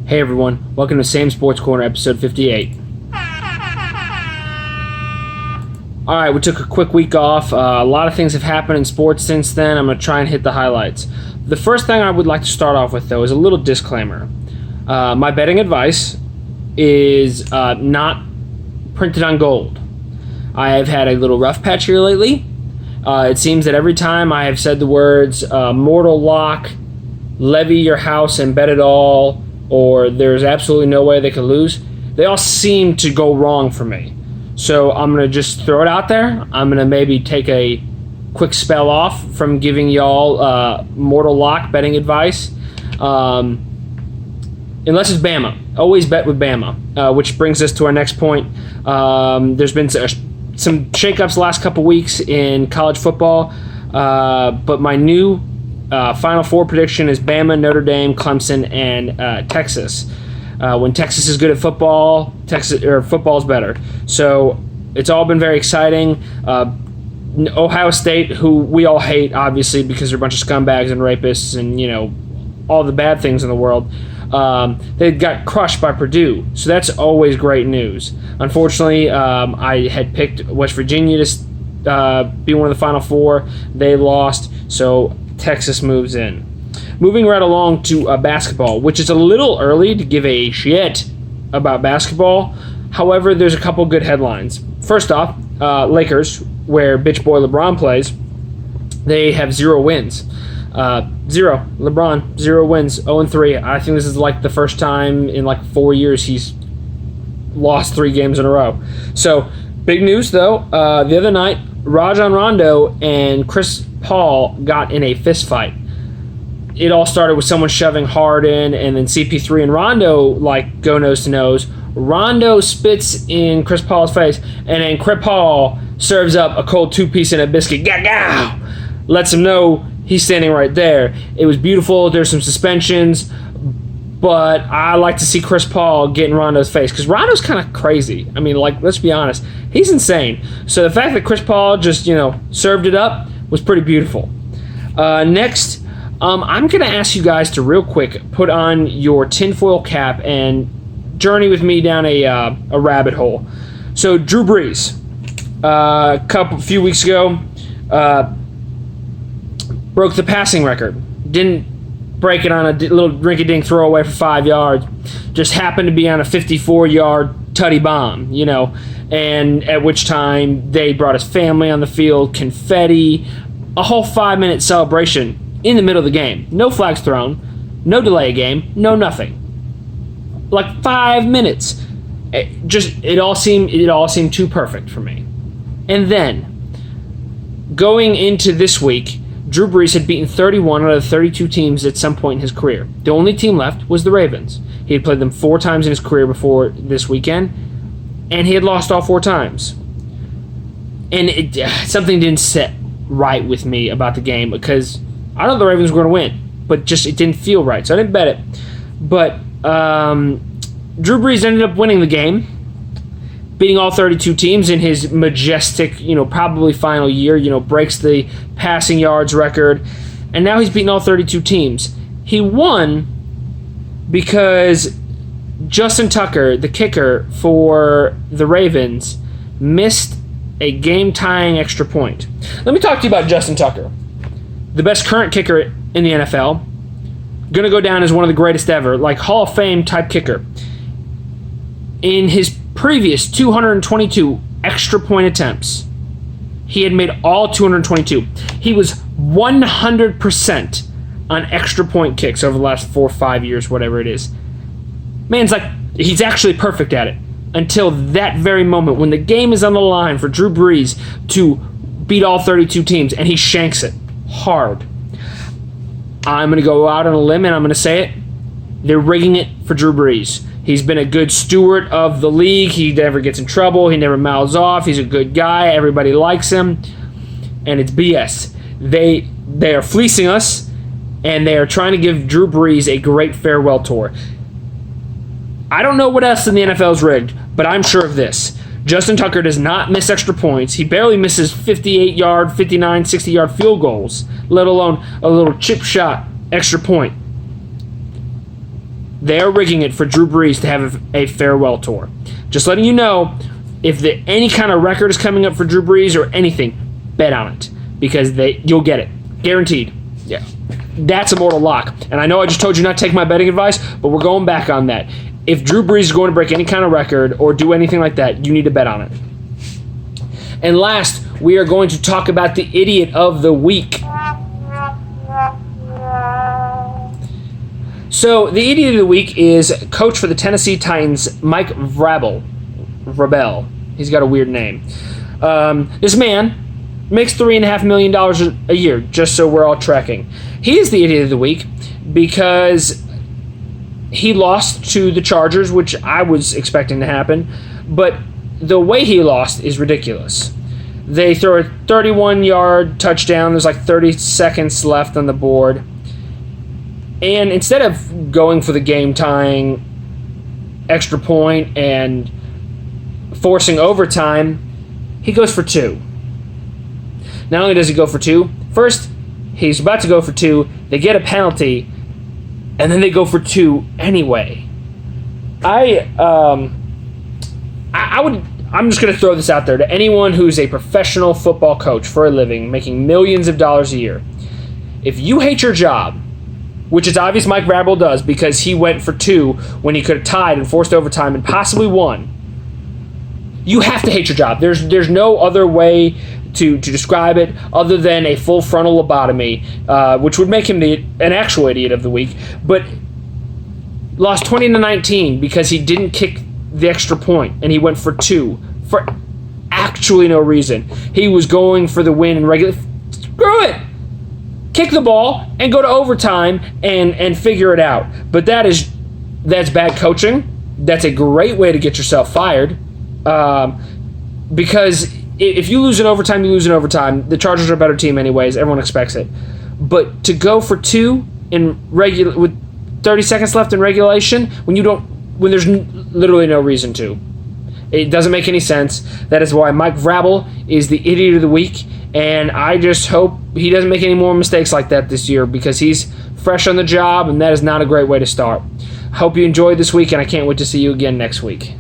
Hey everyone, welcome to Sam Sports Corner episode 58. Alright, we took a quick week off. A lot of things have happened in sports since then. I'm going to try and hit the highlights. The first thing I would like to start off with, though, is a little disclaimer. My betting advice is not printed on gold. I have had a little rough patch here lately. It seems that every time I have said the words mortal lock, levy your house and bet it all, or there's absolutely no way they could lose, they all seem to go wrong for me. So I'm going to just throw it out there. I'm going to maybe take a quick spell off from giving y'all mortal lock betting advice. Unless it's Bama. Always bet with Bama, which brings us to our next point. There's been some shakeups the last couple weeks in college football, but my new Final Four prediction is Bama, Notre Dame, Clemson, and Texas. When Texas is good at football, football's better. So it's all been very exciting. Ohio State, who we all hate, obviously, because they're a bunch of scumbags and rapists and, all the bad things in the world, they got crushed by Purdue. So that's always great news. Unfortunately, I had picked West Virginia to be one of the Final Four. They lost, so Texas moves in. Moving right along to basketball, which is a little early to give a shit about basketball. However, there's a couple good headlines. First off, Lakers, where bitch boy LeBron plays, they have 0 wins. Zero. LeBron, 0 wins, 0-3. I think this is like the first time in like 4 years he's lost 3 games in a row. So, big news though. The other night, Rajon Rondo and Chris Paul got in a fist fight. It all started with someone shoving Harden, and then CP3 and Rondo go nose to nose. Rondo spits in Chris Paul's face, and then Chris Paul serves up a cold 2-piece and a biscuit. Gaw! Lets him know he's standing right there. It was beautiful. There's some suspensions, but I like to see Chris Paul get in Rondo's face because Rondo's kind of crazy. I mean, let's be honest. He's insane. So the fact that Chris Paul just, served it up was pretty beautiful. Next, I'm going to ask you guys to real quick put on your tinfoil cap and journey with me down a rabbit hole. So Drew Brees, a few weeks ago, broke the passing record. Didn't break it on a little rinky-dink throwaway for 5 yards. Just happened to be on a 54-yard tutty bomb, and at which time they brought his family on the field, confetti, a whole 5-minute celebration in the middle of the game. No flags thrown, no delay game, no nothing. 5 minutes. It all seemed too perfect for me. And then, going into this week, Drew Brees had beaten 31 out of 32 teams at some point in his career. The only team left was the Ravens. He had played them 4 times in his career before this weekend, and he had lost all 4 times. And something didn't sit right with me about the game because I thought the Ravens were going to win, but just it didn't feel right, so I didn't bet it. But Drew Brees ended up winning the game, beating all 32 teams in his majestic, probably final year, breaks the passing yards record, and now he's beaten all 32 teams. He won because Justin Tucker, the kicker for the Ravens, missed a game-tying extra point. Let me talk to you about Justin Tucker, the best current kicker in the NFL, going to go down as one of the greatest ever, Hall of Fame type kicker. In his previous 222 extra point attempts, he had made all 222. He was 100% on extra point kicks over the last 4 or 5 years, whatever it is. Man's he's actually perfect at it until that very moment when the game is on the line for Drew Brees to beat all 32 teams, and he shanks it hard. I'm going to go out on a limb and I'm going to say it. They're rigging it for Drew Brees. He's been a good steward of the league. He never gets in trouble. He never mouths off. He's a good guy. Everybody likes him. And it's BS. They are fleecing us, and they are trying to give Drew Brees a great farewell tour. I don't know what else in the NFL is rigged, but I'm sure of this. Justin Tucker does not miss extra points. He barely misses 58-yard, 59, 60-yard field goals, let alone a little chip shot extra point. They are rigging it for Drew Brees to have a farewell tour. Just letting you know, if any kind of record is coming up for Drew Brees or anything, bet on it because you'll get it, guaranteed. Yeah, that's a mortal lock. And I know I just told you not to take my betting advice, but we're going back on that. If Drew Brees is going to break any kind of record or do anything like that, you need to bet on it. And last, we are going to talk about the idiot of the week. So, the idiot of the week is coach for the Tennessee Titans, Mike Vrabel. He's got a weird name. This man makes $3.5 million a year, just so we're all tracking. He is the idiot of the week because he lost to the Chargers, which I was expecting to happen, but the way he lost is ridiculous. They throw a 31-yard touchdown. There's like 30 seconds left on the board. And instead of going for the game-tying extra point and forcing overtime, he goes for 2. Not only does he go for 2, first, he's about to go for 2, they get a penalty, and then they go for 2 anyway. I'm just going to throw this out there to anyone who's a professional football coach for a living, making millions of dollars a year. If you hate your job, which it's obvious Mike Vrabel does because he went for 2 when he could have tied and forced overtime and possibly won, you have to hate your job. There's no other way to describe it other than a full frontal lobotomy, which would make him an actual idiot of the week. But lost 20-19 because he didn't kick the extra point and he went for 2 for actually no reason. He was going for the win in regular. Screw it! Kick the ball and go to overtime and figure it out. But that's bad coaching. That's a great way to get yourself fired. Because if you lose in overtime, you lose in overtime. The Chargers are a better team anyways. Everyone expects it. But to go for 2 with 30 seconds left in regulation when there's literally no reason to. It doesn't make any sense. That is why Mike Vrabel is the idiot of the week. And I just hope he doesn't make any more mistakes like that this year because he's fresh on the job and that is not a great way to start. Hope you enjoyed this week and I can't wait to see you again next week.